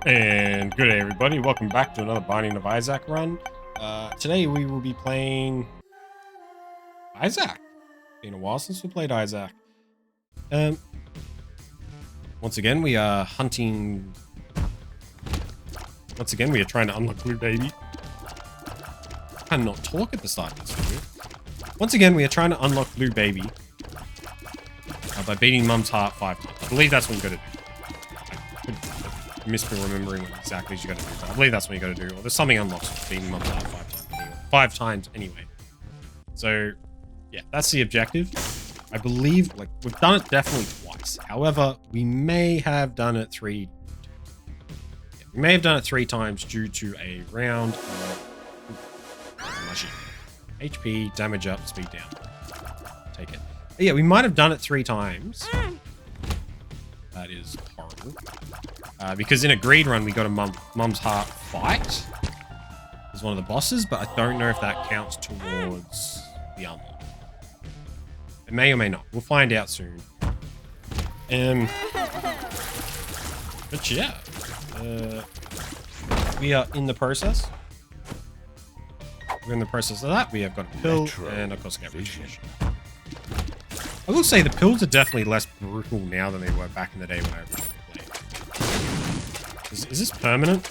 And good day, everybody. Welcome back to another Binding of Isaac run. Today we will be playing Isaac. Been a while since we played Isaac. Once again, we are hunting. Once again, we are trying to unlock Blue Baby. I cannot talk at the start of this video. Once again, we are trying to unlock Blue Baby by beating Mum's heart 5 times. I believe that's what you got to do. Misremembering what exactly you got to do, but I believe that's what you got to do. Or there's something unlocked with beating Mum's heart 5 times anyway. So, yeah, that's the objective. I believe, like, we've done it definitely twice. However, we may have done it 3. Yeah, we may have done it 3 times due to a round of HP, damage up, speed down. Take it. But yeah, we might have done it 3 times. That is horrible. Because in a greed run, we got a Mum's Heart fight as one of the bosses, but I don't know if that counts towards the unlock. It may or may not. We'll find out soon. But yeah, we are in the process. We're in the process of that. We have got a pill and of course a vision. I will say the pills are definitely less brutal now than they were back in the day when I originally played. Is this permanent?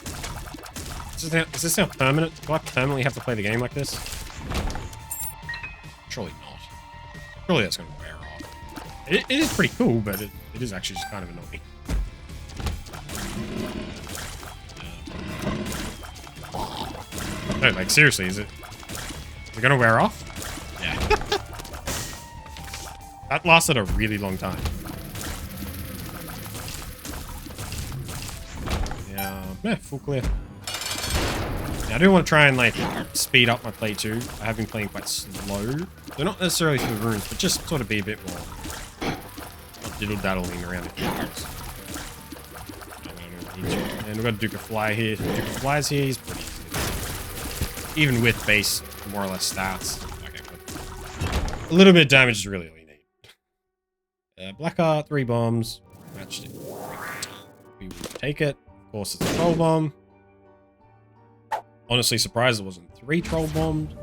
Is this now permanent? Do I permanently have to play the game like this? Surely not. Surely that's going to wear off. It is pretty cool, but it is actually just kind of annoying. No, like seriously, is it going to wear off? Yeah. That lasted a really long time. Yeah, full clear. Now, I do want to try and, like, speed up my play too. I have been playing quite slow. So not necessarily through the runes, but just sort of be a bit more diddle-daddling around the characters. And we've got Duke of Fly here. Duke of Fly's here. He's pretty easy. Even with base, more or less stats. Okay, good. A little bit of damage is really all you need. Black Heart, 3 bombs. Matched it. We will take it. Of course, it's a troll bomb. Honestly, surprised it wasn't 3 troll bombs.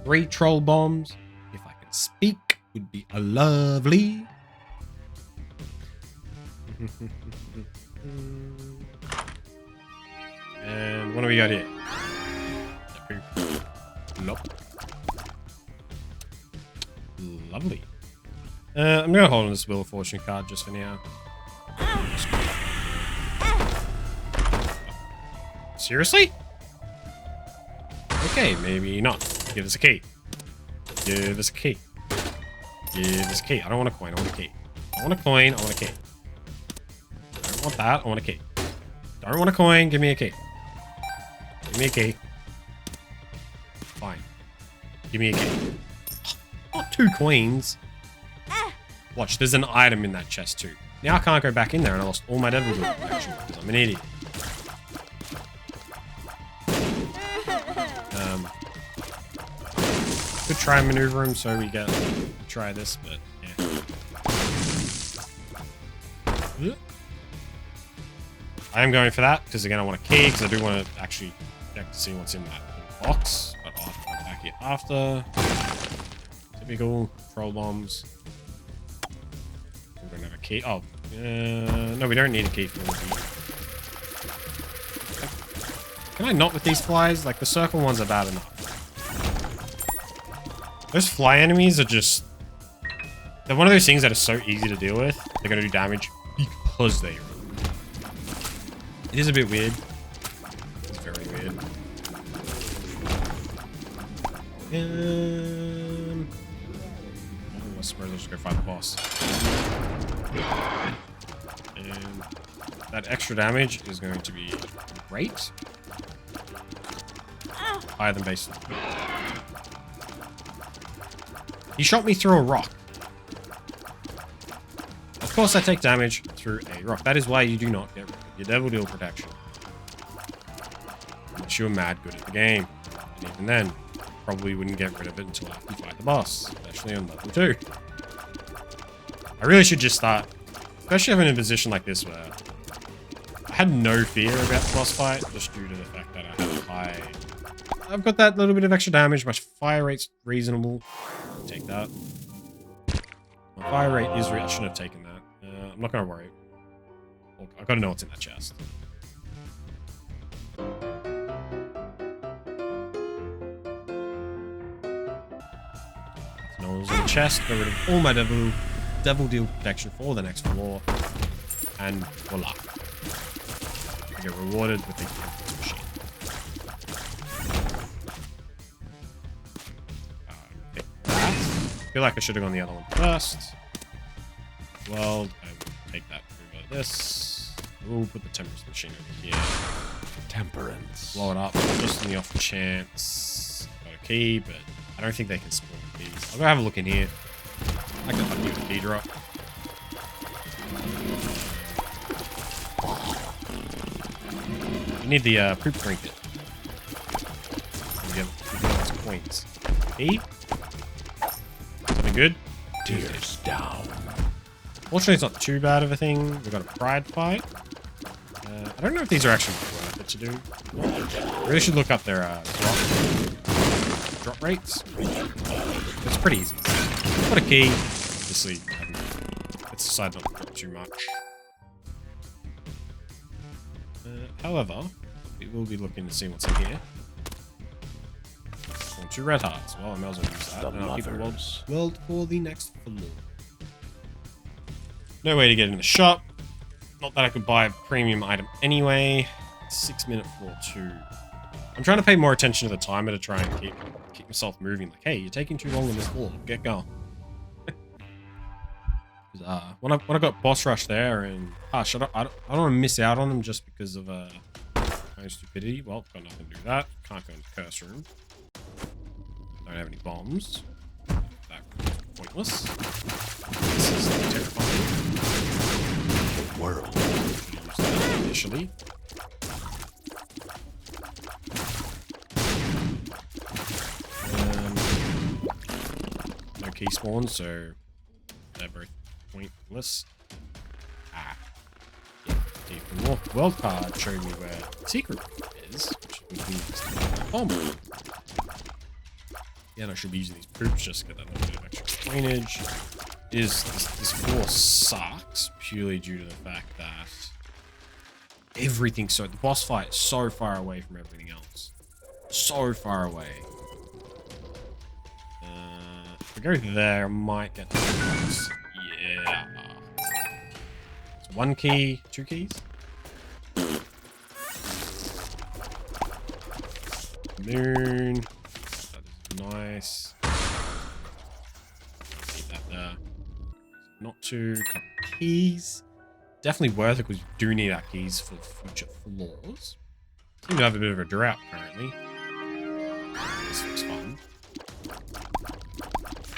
3 troll bombs, if I could speak, would be a lovely. And what do we got here? Nope. Lovely. I'm gonna hold on this Wheel of Fortune card just for now. Seriously? Okay, maybe not. Give us a key. Give us a key. Give us a key. I don't want a coin, I want a key. I want a coin, I want a key. I don't want that, I want a key. Don't want a coin, give me a key. Give me a key. Fine. Give me a key. Not 2 coins. Watch, there's an item in that chest too. Now I can't go back in there and I lost all my devil deal protection because I'm an idiot. Could try and maneuver him so we get try this, but yeah. I am going for that because again I want a key because I do want to actually check to see what's in that box. But I'll have to come back here after. Typical troll bombs. We don't have a key. Oh, no, we don't need a key for the. Can I not with these flies? Like the circle ones are bad enough. Those fly enemies are just... They're one of those things that are so easy to deal with. They're going to do damage because they are. It is a bit weird. It's very weird. I suppose I'll just go fight the boss. And that extra damage is going to be great. Higher than base. He shot me through a rock. Of course I take damage through a rock. That is why you do not get rid of your devil deal protection. Unless you're mad good at the game. And even then, probably wouldn't get rid of it until after you fight the boss. Especially on level 2. I really should just start... Especially if I'm in a position like this where... I had no fear about the boss fight, just due to the fact that I have high... I've got that little bit of extra damage, my fire rate's reasonable. Take that. My fire rate is real. I shouldn't have taken that. I'm not going to worry. I've got to know what's in that chest. No one's in the chest. Got rid of all my devil deal protection for the next floor. And voila. I get rewarded with the Empress machine. Pick that. I feel like I should have gone the other one first. Well, I will take that over this. We'll put the Temperance machine over here. Temperance. Blow it up just on the off chance. Got a key, but I don't think they can spawn keys. I'll go have a look in here. I can do the key drop. You need the poop trinket. You get those points. Key? Something good? Tears down. Fortunately, it's not too bad of a thing. We've got a pride fight. I don't know if these are actually worth it to do. I really should look up their drop rates. It's pretty easy. Got a key. Obviously, let's decide not to drop too much. However, we will be looking to see what's in here. 2 red hearts. Well, I might as well use that. And I'll keep the world for the next floor. No way to get in the shop. Not that I could buy a premium item anyway. 6-minute floor 2. I'm trying to pay more attention to the timer to try and keep myself moving. Like, hey, you're taking too long on this floor. Get going. When I got boss rush there and Hush, I don't want to miss out on them just because of my stupidity. Well, got nothing to do with that. Can't go into the curse room. Don't have any bombs. That was pointless. This is terrifying. The world. Use that initially. No key spawn, so they're both pointless. Yeah, the world card showed me where the secret is, which would be next bomb. Yeah, and I should be using these poops just to get that little bit of extra coinage. This floor sucks purely due to the fact that everything's the boss fight is so far away from everything else. So far away. If I go there, I might get the boss. Yeah. It's 1 key, 2 keys. Moon. That is nice. Keep that there. Not 2. Couple keys. Definitely worth it because you do need our keys for future floors. Seem to have a bit of a drought currently. This looks fun.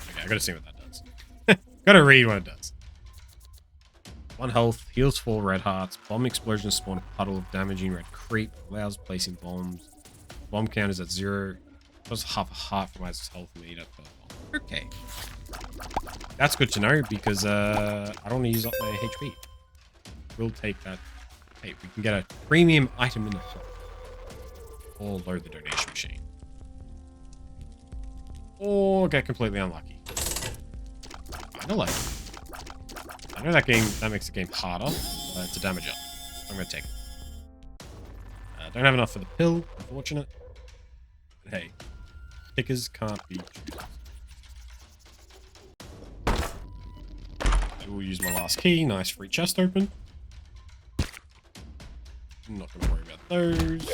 Okay, I gotta see what that does. Gotta read what it does. 1 health, heals 4 red hearts, bomb explosions spawn a puddle of damaging red creep, allows placing bombs. Bomb count is at 0. Plus half a heart for my health meter per bomb. Okay. That's good to know because I don't want to use up my HP. We'll take that. Hey, we can get a premium item in the shop. Or load the donation machine. Or get completely unlucky. Finally. I know that makes the game harder to damage up. I'm going to take it. Don't have enough for the pill, unfortunate. But hey, pickers can't be choosers. I will use my last key. Nice free chest open. I'm not going to worry about those.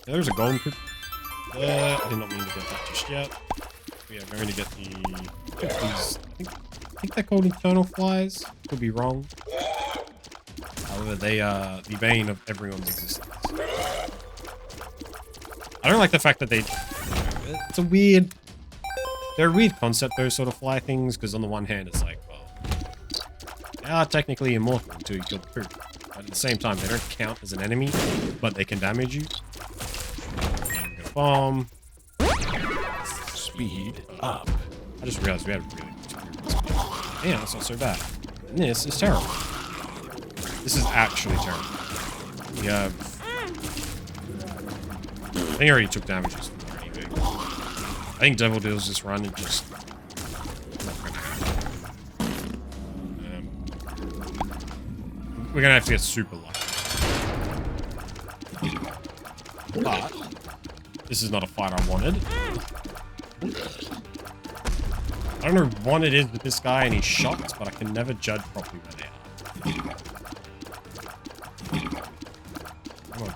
There's a golden poop there. I did not mean to get that just yet. We are going to get these. I think they're called Infernal Flies. Could be wrong. However, they are the bane of everyone's existence. I don't like the fact that it's a weird... They're a weird concept, those sort of fly things, because on the one hand, it's like, well, they are technically immortal until you kill the poop. But at the same time, they don't count as an enemy, but they can damage you. And go bomb. Speed up. I just realized we had a really good speed. Yeah, that's not so bad. And this is terrible. This is actually terrible. We have... I think I already took damage just from anything. I think Devil Deals this run and just... not gonna happen. We're gonna have to get super lucky. But this is not a fight I wanted. I don't know what it is with this guy and his shots, but I can never judge properly where they are. Come on.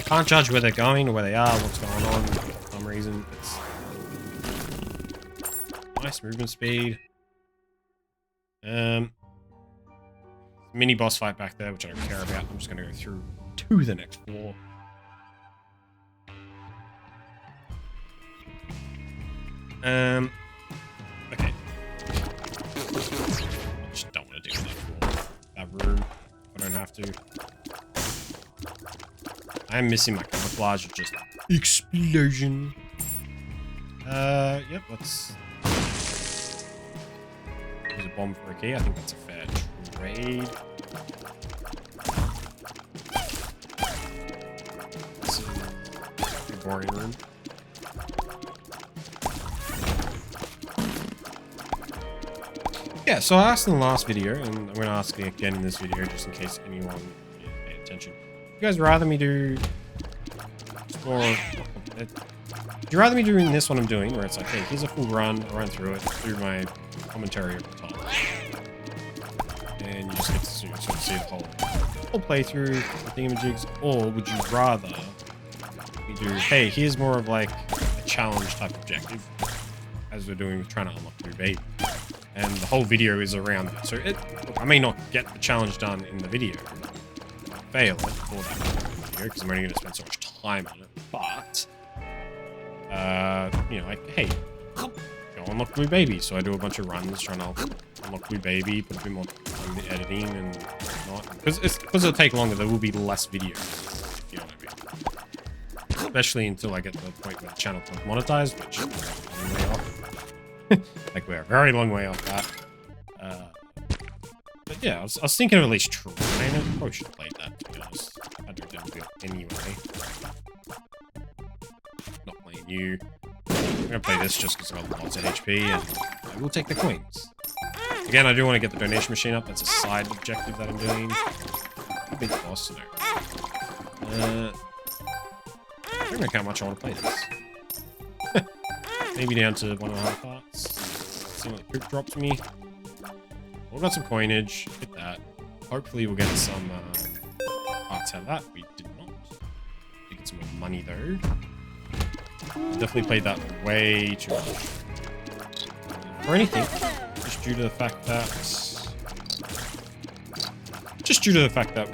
Can't judge where they're going or where they are, what's going on for some reason. It's nice movement speed. Mini boss fight back there, which I don't care about. I'm just gonna go through to the next floor. Okay. I just don't want to do that room. I don't have to. I am missing my camouflage of just explosion. Yep, let's use a bomb for a key. I think that's a fair trade. This is a boring room. Yeah, so I asked in the last video, and I'm going to ask it again in this video, just in case anyone paid attention. Would you guys rather me do explore? Would you rather me doing this what I'm doing, where it's like, hey, here's a full run, I run through it, through my commentary at the top, and you just get to sort of see the whole playthrough, the thingamajigs, or would you rather me do, hey, here's more of like a challenge type objective, as we're doing with trying to unlock Blue Baby, and the whole video is around that. So I may not get the challenge done in the video, fail it for that video because I'm only going to spend so much time on it. But you know, like, hey, go unlock Blue Baby. So I do a bunch of runs trying to unlock Blue Baby, put a bit more time in the editing and whatnot. Because it'll take longer. There will be less videos, if you know what I mean. Especially until I get to the point where the channel becomes monetized, which is a long way off. Like, we're a very long way off that. But yeah, I was thinking of at least trying it. Probably should have played that, to be honest. I don't do it anyway. Not playing you. I'm gonna play this just because I've got lots of HP, and I will take the coins. Again, I do want to get the donation machine up. That's a side objective that I'm doing. A big boss, no. I don't know how much I want to play this. Maybe down to 1.5 parts. See what the poop drops me. We've got some coinage. Hit that. Hopefully we'll get some parts out of that. We did not. We get some more money though. Definitely played that way too much. Or anything. Just due to the fact that...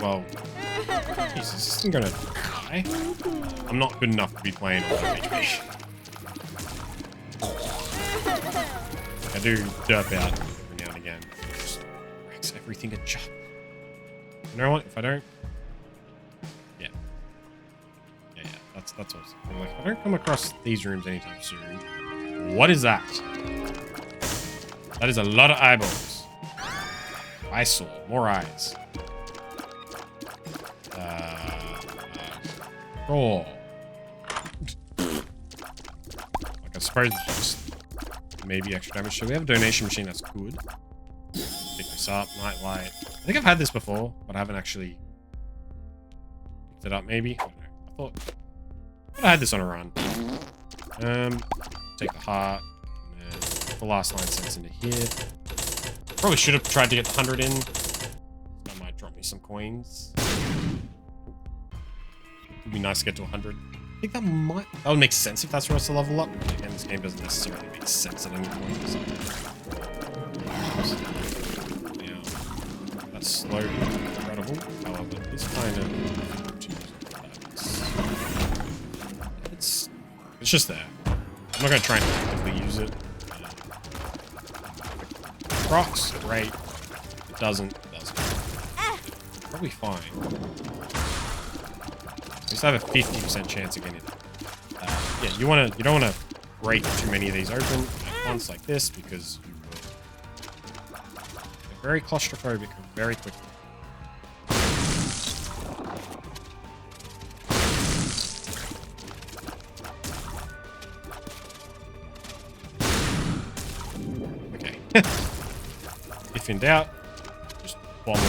well... Jesus, is this thing gonna die? I'm not good enough to be playing on HP. I do derp out every now and again. It just wrecks everything a job. You know what? If I don't... Yeah. Yeah, that's awesome. Like, if I don't come across these rooms anytime soon... What is that? That is a lot of eyeballs. Eyesore. More eyes. Oh. Like, I suppose it's just... maybe extra damage. So we have a donation machine, that's good. Pick this up, Nightlight. I think I've had this before, but I haven't actually picked it up, maybe. I don't know. I thought I had this on a run. Take the heart, and then the last line sends into here. Probably should have tried to get the 100 in. That might drop me some coins. Would be nice to get to 100. I think that would make sense if that's for us to level up. But again, this game doesn't necessarily make sense at any point. So. Yeah, that's slow, incredible. However, this kind of it's just there. I'm not gonna try and actively use it. procs? Great. It doesn't. It doesn't. Probably fine. We just have a 50% chance of getting it. Yeah, you don't wanna break too many of these open at once like this because you will get very claustrophobic very quickly. Okay. If in doubt, just bomb away.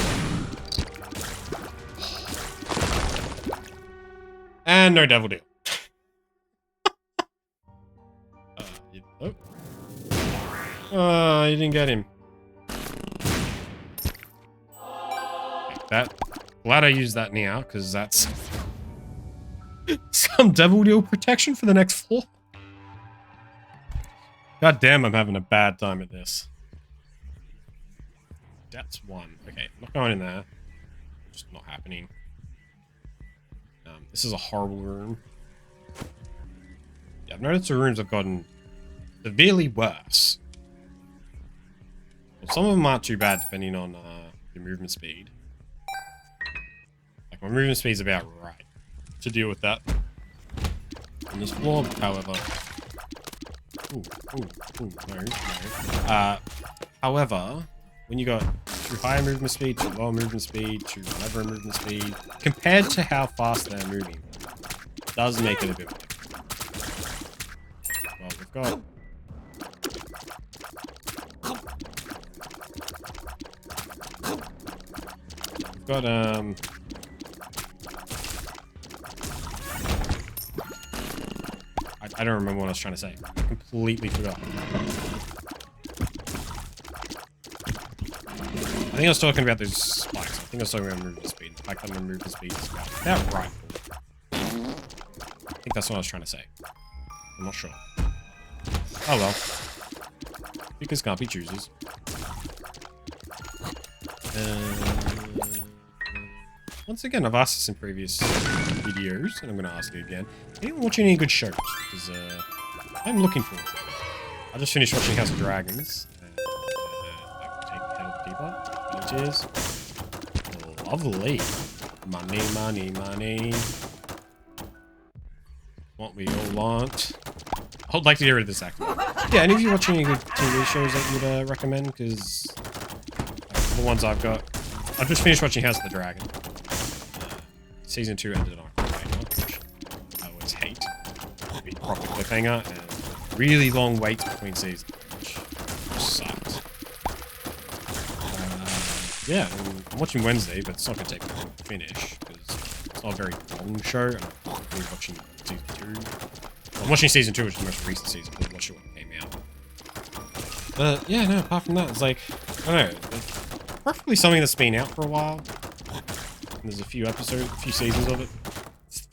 And no devil deal. You didn't get him. Like that. Glad I used that now, because that's some devil deal protection for the next floor. God damn, I'm having a bad time at this. That's one. Okay, I'm not going in there. Just not happening. This is a horrible room. Yeah, I've noticed the rooms have gotten severely worse. Well, some of them aren't too bad depending on your movement speed. Like my movement speed's about right to deal with that. On this floor, however... no. However, when you go to higher movement speed, to lower movement speed, to whatever movement speed, compared to how fast they're moving, it does make it a bit more difficult. Well, we've got... I don't remember what I was trying to say. I completely forgot. I think I was talking about those spikes. I think I was talking about movement speed. The fact that my movement speed is about right. I think that's what I was trying to say. I'm not sure. Oh well. Because can't be choosers. Once again, I've asked this in previous videos, and I'm going to ask it again. Anyone watching any good shows? Because I'm looking for it. I just finished watching House of Dragons. Cheers. Lovely. Money, money, money. What we all want. I would like to get rid of this actor. Yeah, any of you watching any good TV shows that you'd recommend? Because the ones I've got... I've just finished watching House of the Dragon. Season 2 ended on a cliffhanger, which I always hate. It'd be a proper cliffhanger, and really long waits between seasons, which sucks. Yeah, I'm watching Wednesday, but it's not going to take long to finish, because it's not a very long show, and I'm really watching Season 2. I'm watching Season 2, which is the most recent season, but I watched it when it came out. But, yeah, no, apart from that, it's like, I don't know, like, preferably something that's been out for a while. And there's a few episodes, a few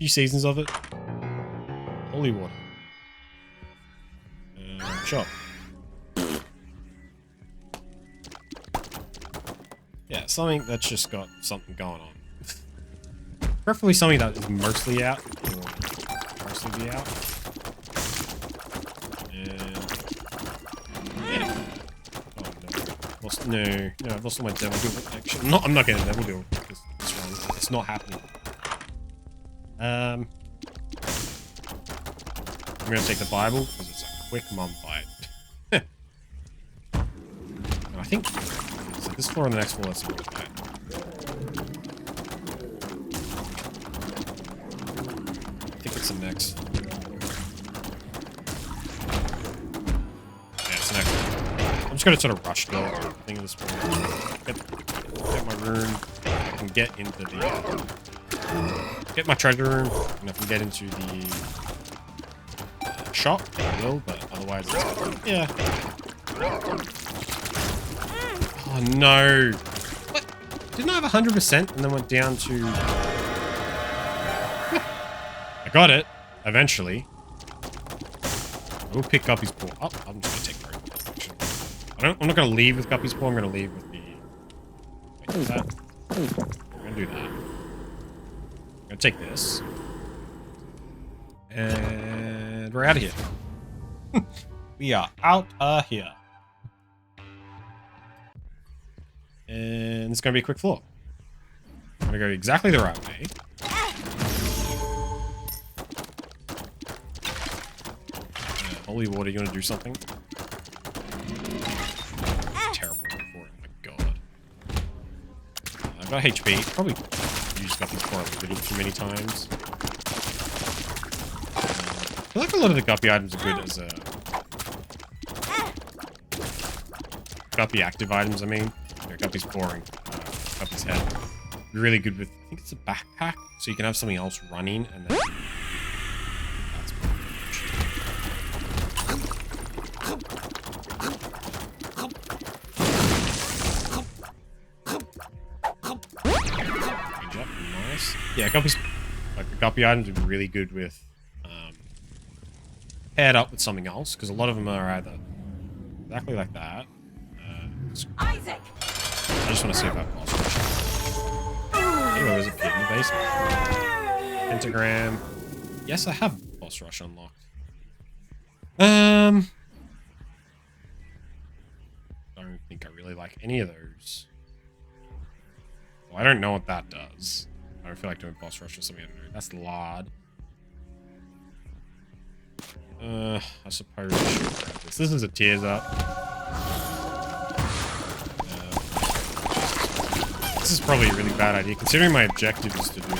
seasons of it. Holy water. Sure. Yeah, something that's just got something going on. Preferably something that is mostly out, or mostly be out. And... yeah. Oh no. No, I've lost all my devil deal protection. I'm not getting devil deal. It's not happening. I'm gonna take the Bible because it's a quick mum fight. I think so this floor and the next floor. Let's see what fight. I think it's the next. Yeah, it's the next. I'm just gonna sort of rush the thing of this point. Get my rune. I can get into the get my treasure room, and I can get into the shop. I will, but otherwise, yeah. Oh no! What? Didn't I have 100% and then went down to? I got it eventually. I will pick Guppy's paw. Oh, I'm just gonna take Rogue. I'm not gonna leave with Guppy's paw. I'm gonna leave with the. Wait, is that? I'm gonna do that. I'm gonna take this. And we're out of here. We are out of here. And it's going to be a quick floor. I'm going to go exactly the right way. Holy water, you want to do something? Terrible for it, my god. I've got HP. Probably used Guppy for a little too many times. I feel like a lot of the Guppy items are good as a... Guppy active items, I mean. Yeah, Guppy's boring. Guppy's head. Really good with... I think it's a backpack, so you can have something else running, and then... That's pretty much. Nice. Yeah, Guppy's... Like, the Guppy items are really good with... paired up with something else, because a lot of them are either exactly like that. Isaac. I just want to see if I have boss rush. Anyway, there's a pit in the basement. Pentagram. Yes, I have boss rush unlocked. Don't think I really like any of those. Well, I don't know what that does. I don't feel like doing boss rush or something. I don't know. That's lard. I suppose I should grab this. This is a tears up. This is probably a really bad idea, considering my objective is to do...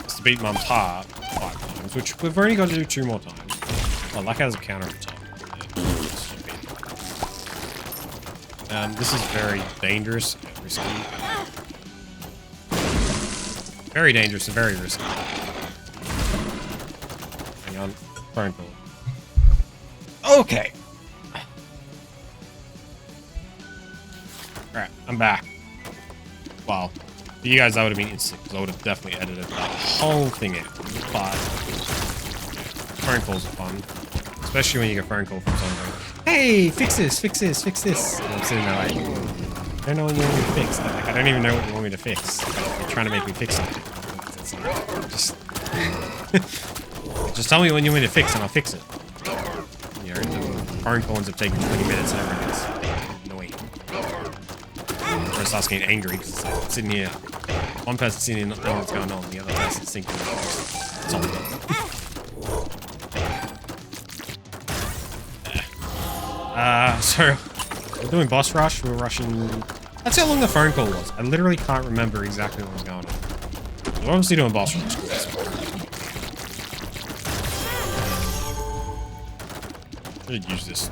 is to beat Mum's heart 5 times, which we've already got to do 2 more times. Oh, Luck has a counter on top. This is very dangerous and risky. Very dangerous and very risky. Hang on. Phone call. Okay. Alright, I'm back. Wow. For you guys, that would have been instant, because I would have definitely edited that whole thing out. But phone calls are fun. Especially when you get a phone call from someone going, hey, fix this, fix this, fix this. And I'm sitting there like, I don't know what you want me to fix. Like, I don't even know what you want me to fix. You're trying to make me fix something. It's like, just tell me what you want me to fix and I'll fix it. You know, the phone call ends up taking 20 minutes and everything's annoying. Or starts getting angry because it's like sitting here. One person's sitting here not knowing what's going on, the other person's thinking something. So we're doing boss rush. We're rushing. That's how long the phone call was. I literally can't remember exactly what was going on. We're obviously doing boss rush. I should use this.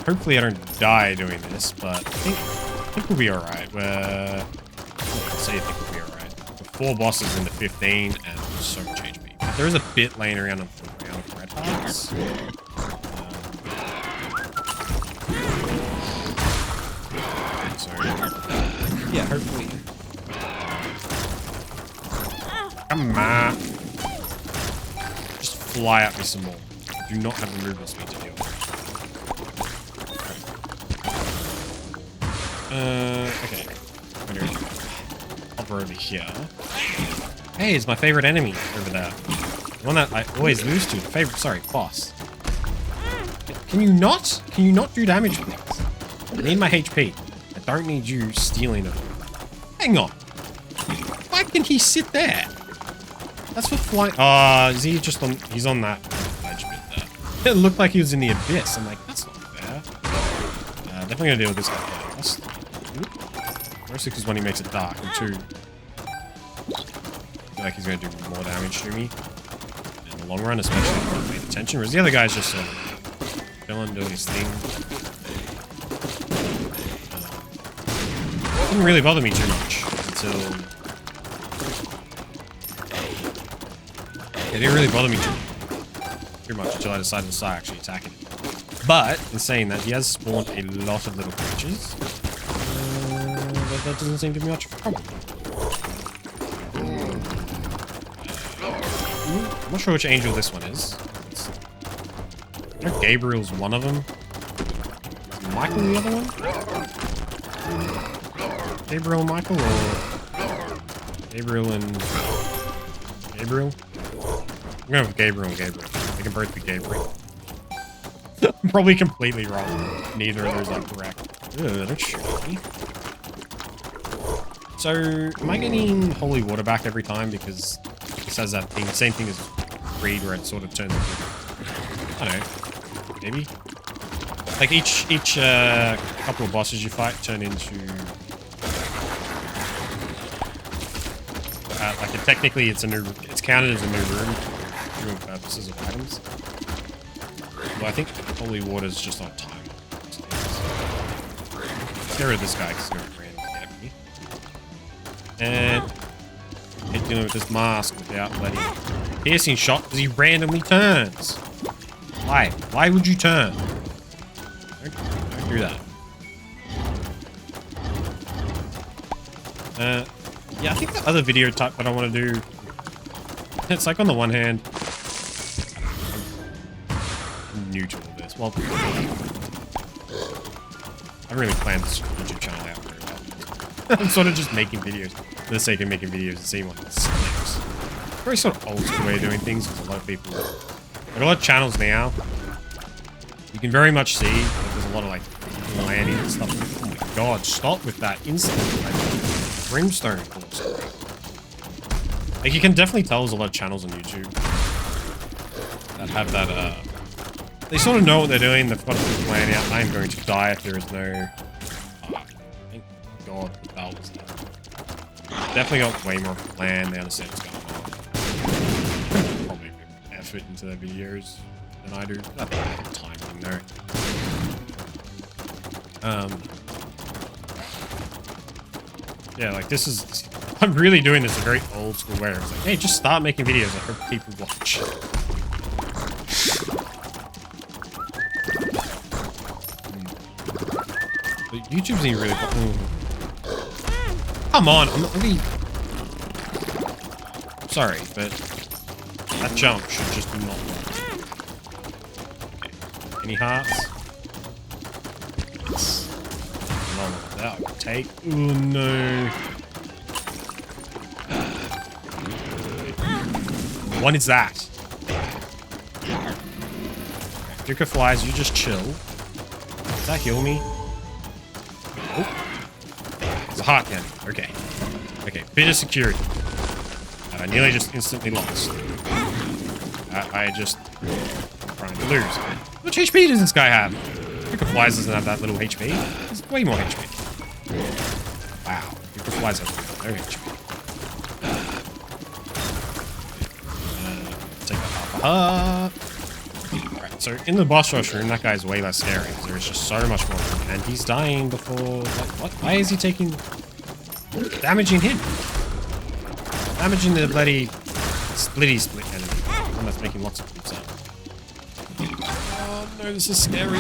Hopefully I don't die doing this, but I think we'll be alright. Let's say I think we'll be alright. 4 bosses into 15 and so much HP. There is a bit laying around of red hearts. Yeah, hopefully. Come on. Just fly at me some more. I do not have the movement speed to deal with. Okay. Hop over here. Hey, it's my favorite enemy over there. The one that I always lose to. The favorite, sorry, boss. Can you not do damage, please? I need my HP. I don't need you stealing it. Hang on. Why can he sit there? That's what flying... is he just on... He's on that edge bit there. It looked like he was in the abyss. I'm like, that's not fair. Definitely gonna deal with this guy first. Mostly because when he makes it dark, and 2... I feel like he's gonna do more damage to me. In the long run, especially if I'm paying attention. Whereas the other guy's just sort of... chilling, doing his thing. Didn't really bother me too much until... It didn't really bother me too much until I decided to start actually attacking him. But, in saying that, he has spawned a lot of little creatures. That doesn't seem to be much of a problem. I'm not sure which angel this one is. I know Gabriel's one of them. Is Michael the other one? Gabriel and Michael, or Gabriel and Gabriel? I'm going with Gabriel and Gabriel. They can both be Gabriel. I'm probably completely wrong. Neither of those are correct. Ugh, don't shoot me. So, am I getting holy water back every time? Because it says that thing, same thing as Creed, where it sort of turns into, I don't know, maybe? Like each couple of bosses you fight turn into, like technically it's counted as a new room for purposes of items. Well, I think holy water is just on time. Let's get rid of this guy because he's going to randomly get me. And hit dealing with this mask without letting piercing shot because he randomly turns. Why? Why would you turn? Don't do that. Yeah, I think the other video type that I want to do, it's like on the one hand, I'm new to all this. Well, I don't really plan this YouTube channel out very well. I'm sort of just making videos for the sake of making videos and seeing what sticks. Very sort of old school way of doing things because a lot of people, like a lot of channels now, you can very much see that there's a lot of like landing and stuff. Oh my god, stop with that instantly. Like, brimstone course. Like you can definitely tell there's a lot of channels on YouTube that have that they sort of know what they're doing, they've got a good plan out. I'm going to die if there is no thank god that was there. Definitely got way more plan, they understand what's going on. Probably put effort into their videos than I do. I think I have time in there. Yeah, like this is, I'm really doing this a very old school way. It's like, hey, just start making videos. I hope people watch. But YouTube's ain't really. Come on, I'm not really. Sorry, but that jump should just not work. Okay. Any hearts? That would take. Oh no. What is that? Duke of Flies, you just chill. Does that heal me? Oh. There's a heart down here. Okay. Okay, bit of security. I nearly just instantly lost. I just trying to lose. How much HP does this guy have? Duke of Flies doesn't have that little HP. It's way more HP. Wow. Duke of Flies has no HP. Take that half a heart. Alright, so in the boss rush room, that guy's way less scary. There's just so much more. And he's dying before... Like, what? Why is he taking... damaging him? Damaging the bloody... splitty split enemy. One that's making lots of sound. Oh no, this is scary.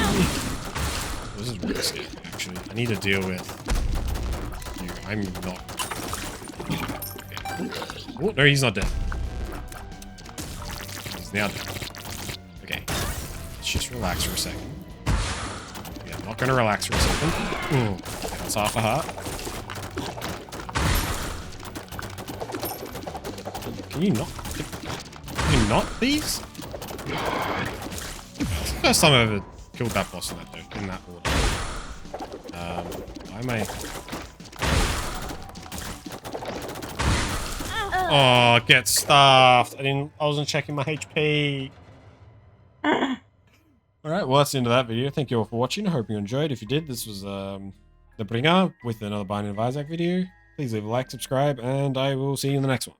This is really scary, actually. I need to deal with you. I'm not... Okay. Oh, no, he's not dead. He's now dead. Okay. Let's just relax for a second. Yeah, I'm not going to relax for a second. Ooh, that's half a heart. Can you not? Can you not, please? It's the first time I've ever killed that boss in that order. Why am I... Oh, get stuffed. I wasn't checking my HP. Alright, well that's the end of that video. Thank you all for watching. I hope you enjoyed. If you did, this was The Bringer with another Binding of Isaac video. Please leave a like, subscribe, and I will see you in the next one.